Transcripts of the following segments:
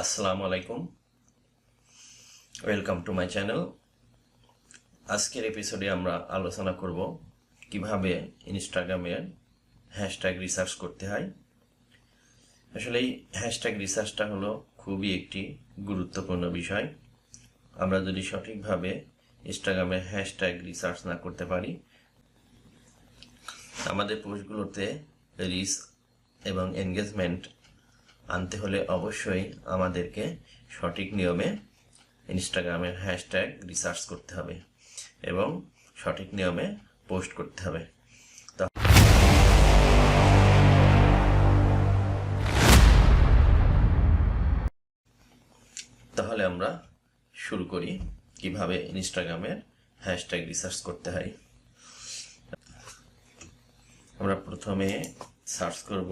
আসসালামু আলাইকুম, welcome to my channel. আজকের এপিসোডে আমরা আলোচনা করব কিভাবে ইনস্টাগ্রামে হ্যাশট্যাগ রিসার্চ করতে হয়। আসলে এই হ্যাশট্যাগ রিসার্চটা হলো খুবই একটি গুরুত্বপূর্ণ বিষয়। আমরা যদি সঠিকভাবে ইনস্টাগ্রামে হ্যাশট্যাগ রিসার্চ না করতে পারি, আমাদের পোস্টগুলোতে রিচ এবং এনগেজমেন্ট আনতে হলে অবশ্যই আমাদেরকে সঠিক নিয়মে ইনস্টাগ্রামের হ্যাশট্যাগ রিসার্চ করতে হবে এবং সঠিক নিয়মে পোস্ট করতে হবে। তাহলে আমরা শুরু করি কিভাবে ইনস্টাগ্রামের হ্যাশট্যাগ রিসার্চ করতে হয়। আমরা প্রথমে সার্চ করব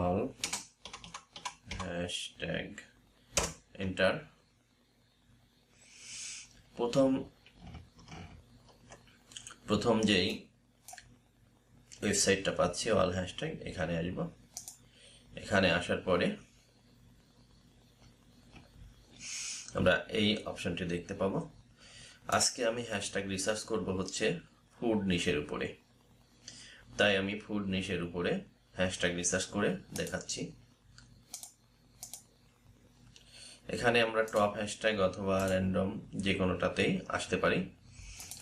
অল হ্যাশট্যাগ, এন্টার। প্রথম যেই ওয়েবসাইটটা পাচ্ছি অল হ্যাশট্যাগ, এখানে আসব। এখানে আসার পরে আমরা এই অপশনটি দেখতে পাবো। আজকে আমি হ্যাশট্যাগ রিসার্চ করব হচ্ছে ফুড নিশের উপরে, তাই আমি ফুড নিশের উপরে হ্যাশট্যাগ রিসার্চ করে দেখাচ্ছি। এখানে আমরা টপ হ্যাশট্যাগ অথবা র্যান্ডম যে কোনোটাতেই আসতে পারি।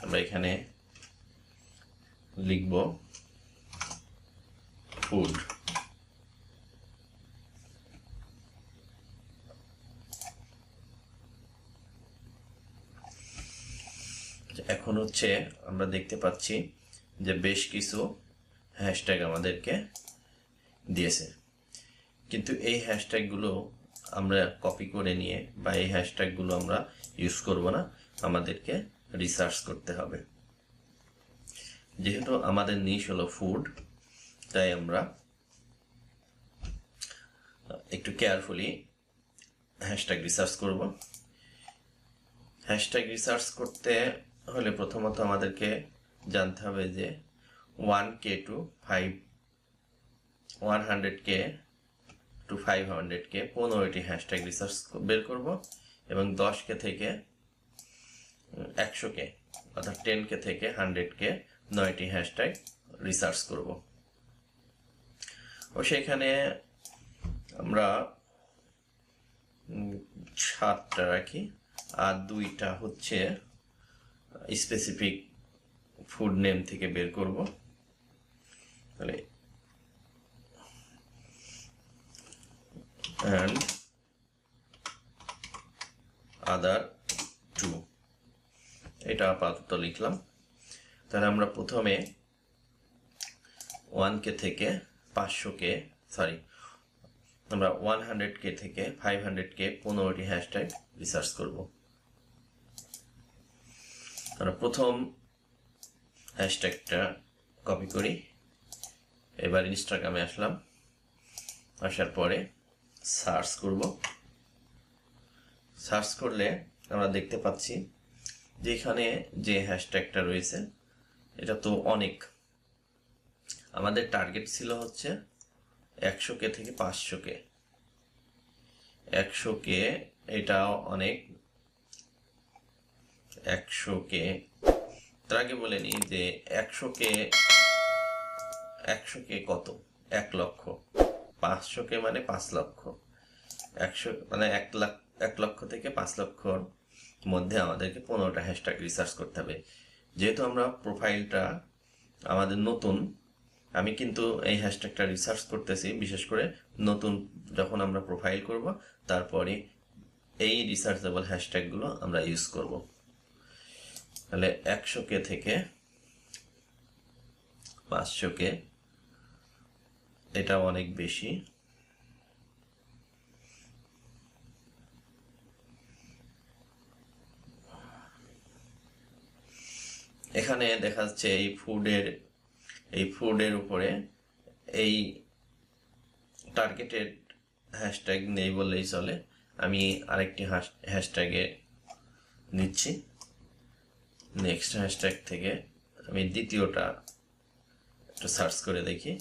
আমরা এখানে লিখব ফুড। এখন হচ্ছে আমরা দেখতে পাচ্ছি যে বেশ কিছু হ্যাশট্যাগ আমাদেরকে দিয়েছে, কিন্তু এই হ্যাশট্যাগুলো আমরা কপি করে নিয়ে বা এই হ্যাশট্যাগুলো আমরা ইউজ করব না, আমাদেরকে রিসার্চ করতে হবে। যেহেতু আমাদের নিশ হলো ফুড, তাই আমরা একটু কেয়ারফুলি হ্যাশট্যাগ রিসার্চ করব। হ্যাশট্যাগ রিসার্চ করতে হলে প্রথমত আমাদেরকে জানতে হবে যে 1K to 100K to 500K 15টি হ্যাশট্যাগ রিসার্চ বের করব এবং 10K থেকে 100K অর্থাৎ 10K থেকে 100K 9টি হ্যাশট্যাগ রিসার্চ করব। ও সেখানে আমরা 7টা রাখি আর 2টা হচ্ছে স্পেসিফিক ফুড নেম থেকে বের করব। তাহলে and other 2 এটা আপাতত লিখলাম। তাহলে আমরা প্রথমে 1K থেকে 500K আমরা 100K থেকে 500K 15টি হ্যাশট্যাগ রিসার্চ করব। আমরা প্রথম হ্যাশট্যাগটা কপি করি। এবার ইনস্টাগ্রামে আসলাম, আসার পরে সার্চ করব। সার্চ করলে আমরা দেখতে পাচ্ছি যে এখানে যে হ্যাশট্যাগটা রয়েছে এটা তো অনেক। আমাদের টার্গেট ছিল হচ্ছে 100K থেকে 500K। 100K এটাও অনেক। 100K তার আগে বলে নিই যে 100K কত? 1 লক্ষ। 500K মানে 5 লক্ষ। 100 মানে 1 লক্ষ থেকে 5 লক্ষর মধ্যে আমাদেরকে 15টা হ্যাশট্যাগ রিসার্চ করতে হবে। যেহেতু আমরা প্রোফাইলটা আমাদের নতুন, আমি কিন্তু এই হ্যাশট্যাগটা রিসার্চ করতেছি বিশেষ করে নতুন যখন আমরা প্রোফাইল করব, তারপরে এই রিসার্চেবল হ্যাশট্যাগুলো আমরা ইউজ করব। তাহলে 100K থেকে 500K এটা অনেক বেশি। এখানে দেখা যাচ্ছে এই ফুডের উপরে এই টার্গেটেড হ্যাশট্যাগ নেই বললেই চলে। আমি আরেকটি হ্যাশট্যাগে নিচ্ছি। নেক্সট হ্যাশট্যাগ থেকে আমি দ্বিতীয়টা একটু সার্চ করে দেখি।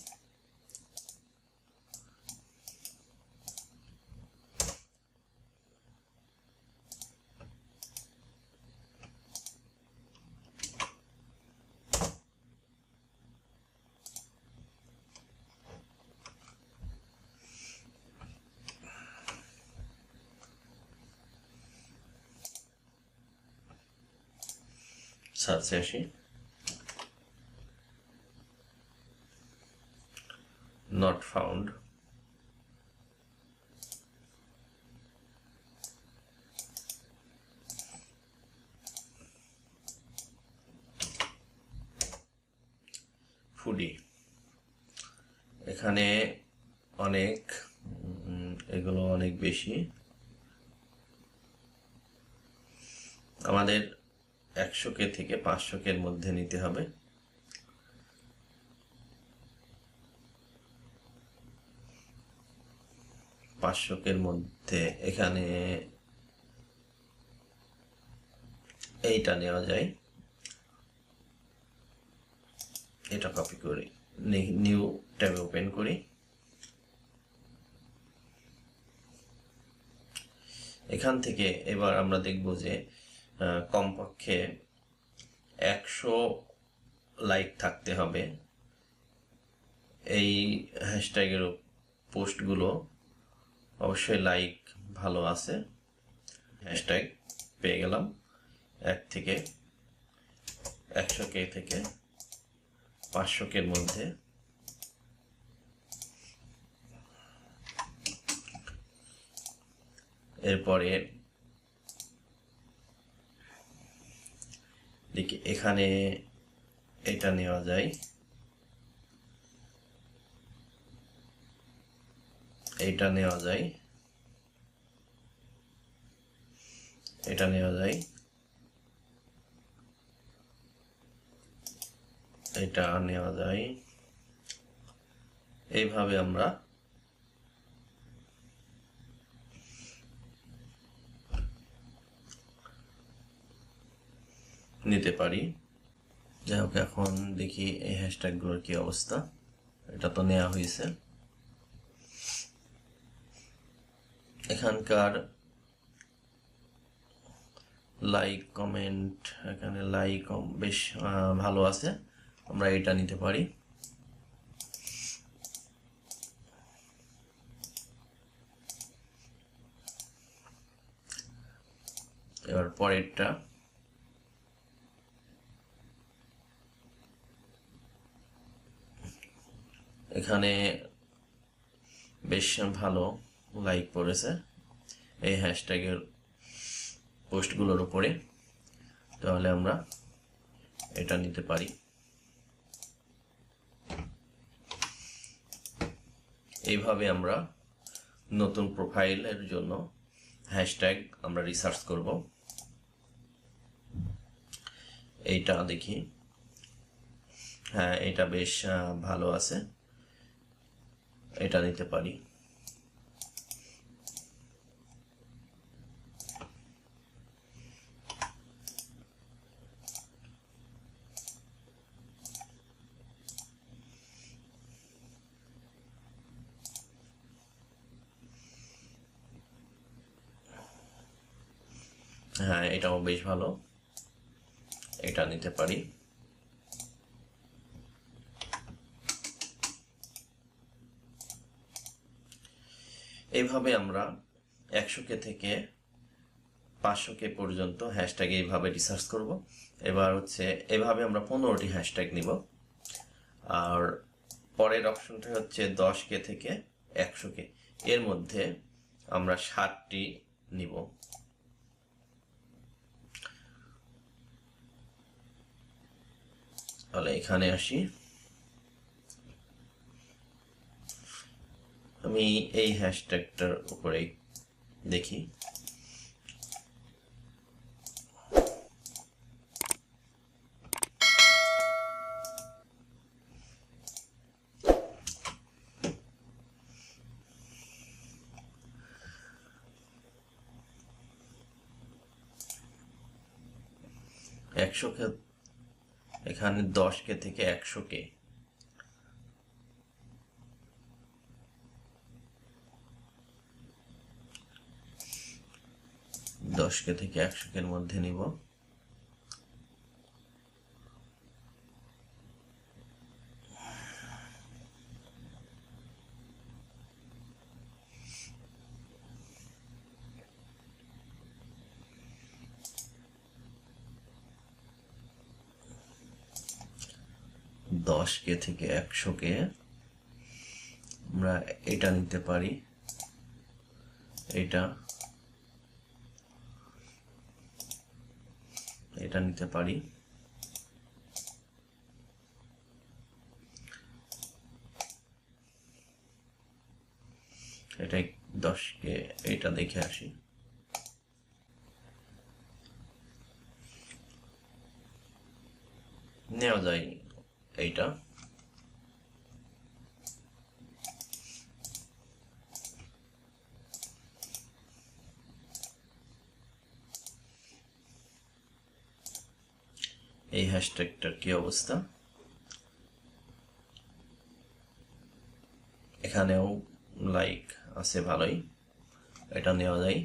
সার্চে আসি, নট ফাউন্ড। ফুডি, এখানে অনেক এগুলো অনেক বেশি। আমাদের 100K থেকে 500K এর মধ্যে নিতে হবে। পাঁচশোকের মধ্যে এখানে এইটা নেওয়া যায়, এটা কপি করি, নিউ ট্যাব ওপেন করি। এখান থেকে এবার আমরা দেখব যে কমপক্ষে 100 লাইক থাকতে হবে এই হ্যাশট্যাগের পোস্টগুলো। অবশ্যই লাইক ভালো আছে, হ্যাশট্যাগ পেয়ে গেলাম 1 থেকে 100K থেকে 500K এর মধ্যে। এরপরে দেখি এখানে এটা নেওয়া যায়, এটা নেওয়া যায়, এটা নেওয়া যায়, এটা নেওয়া যায়। এইভাবে আমরা নিতে পারি। যাই হোক, এখন দেখি এই হ্যাশট্যাগুলোর কি অবস্থা। এটা তো নেওয়া হয়েছে। এখানকার লাইক কমেন্ট, এখানে লাইক বেশ ভালো আছে, আমরা এটা নিতে পারি। এবার পরেরটা, এখানে বেশ ভালো লাইক পড়েছে এই হ্যাশট্যাগের পোস্টগুলোর উপরে, তাহলে আমরা এটা নিতে পারি। এইভাবে আমরা নতুন প্রোফাইলের জন্য হ্যাশট্যাগ আমরা রিসার্চ করব। এইটা দেখি, হ্যাঁ এটা বেশ ভালো আছে, এটা নিতে পারি। হ্যাঁ এটাও বেশ ভালো, এটা নিতে পারি। এইভাবে আমরা 100K থেকে 500K পর্যন্ত হ্যাশট্যাগ এইভাবে রিসার্চ করব। এবার হচ্ছে এভাবে আমরা 15টি হ্যাশট্যাগ নিব। আর পরের অপশনটা হচ্ছে 10K থেকে 100K, এর মধ্যে আমরা 60টি নিব। তাহলে এখানে আসি, আমি এই হ্যাশট্যাগটার উপরে দেখি। এখানে 10K থেকে 100K, 10K থেকে 100K এর মধ্যে নিব। 10K থেকে 100K আমরা এটা নিতে পারি, এটা নিতে পারি। এটাই 10K, এটা দেখে আসি। নেওয়া যায় এইটা। এই হ্যাশট্যাগটার কি অবস্থা? এখানেও লাইক আছে ভালোই, এটা নেওয়া যায়।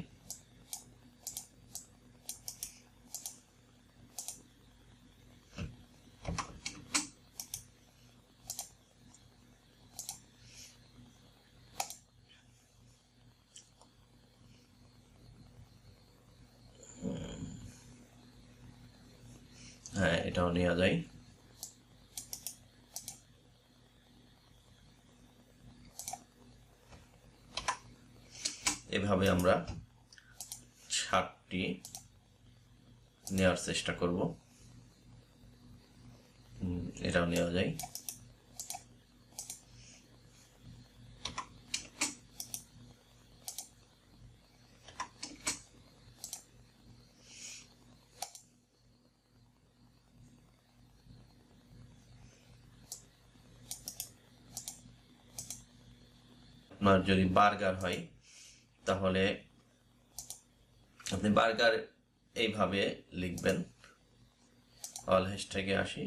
হ্যাঁ, এটাও নেওয়া যায়। এভাবে আমরা 60টি নেওয়ার চেষ্টা করব। এটাও নেওয়া যায়। আপনার যদি বার্গার হয় তাহলে আপনি বার্গার এইভাবে লিখবেন। অল হ্যাশট্যাগে আসি।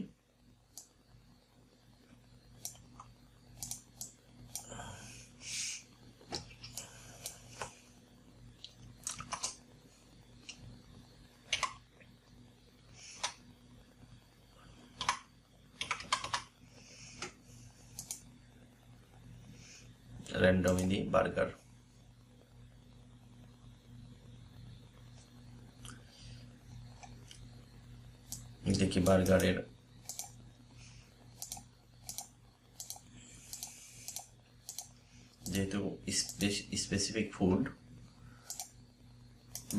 Randomly burger. দেখি বার্গারের যেহেতু স্পেসিফিক ফুড,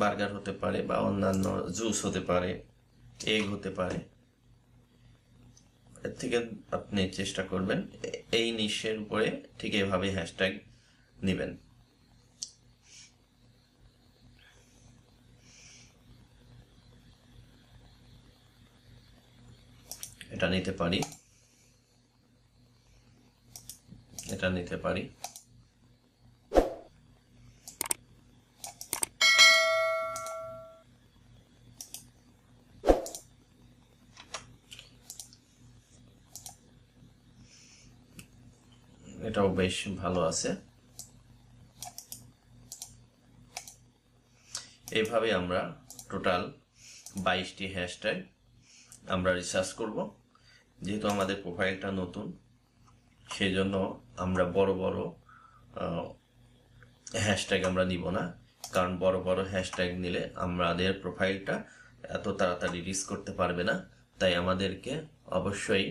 বার্গার হতে পারে বা অন্যান্য জুস হতে পারে, এগ হতে পারে, এর থেকে আপনি চেষ্টা করবেন এই নিশের উপরে ঠিক এভাবে হ্যাশট্যাগ নেবেন। এটা নিতে পারি, এটা নিতে পারি। এটাও বেশ ভালো আছে। এইভাবে আমরা টোটাল 22টি হ্যাশট্যাগ আমরা রিসার্চ করব। যেহেতু আমাদের প্রোফাইলটা নতুন, সেই জন্য আমরা বড় বড় হ্যাশট্যাগ আমরা নিব না, কারণ বড় বড় হ্যাশট্যাগ নিলে আমাদের প্রোফাইলটা এত তাড়াতাড়ি রিচ করতে পারবে না। তাই আমাদেরকে অবশ্যই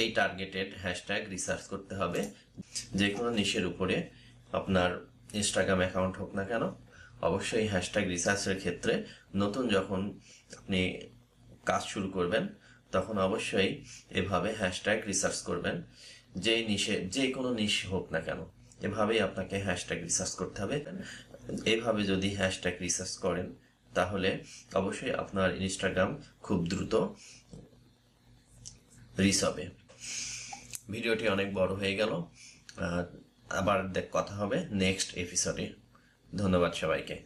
এই টার্গেটেড হ্যাশট্যাগ রিসার্চ করতে হবে। যে কোনো নিশের উপরে আপনার ইনস্টাগ্রাম অ্যাকাউন্ট হোক না কেন, অবশ্যই হ্যাশট্যাগ রিসার্চের ক্ষেত্রে নতুন যখন আপনি কাজ শুরু করবেন তখন অবশ্যই এভাবে হ্যাশট্যাগ রিসার্চ করবেন। যেই নিশে, যে কোনো নিশ হোক না কেন, এভাবেই আপনাকে হ্যাশট্যাগ রিসার্চ করতে হবে। এইভাবে যদি হ্যাশট্যাগ রিসার্চ করেন তাহলে অবশ্যই আপনার ইনস্টাগ্রাম খুব দ্রুত রিচ হবে। ভিডিওটি অনেক বড় হয়ে গেল, আবার কথা হবে নেক্সট এপিসোডে। ধন্যবাদ সবাইকে।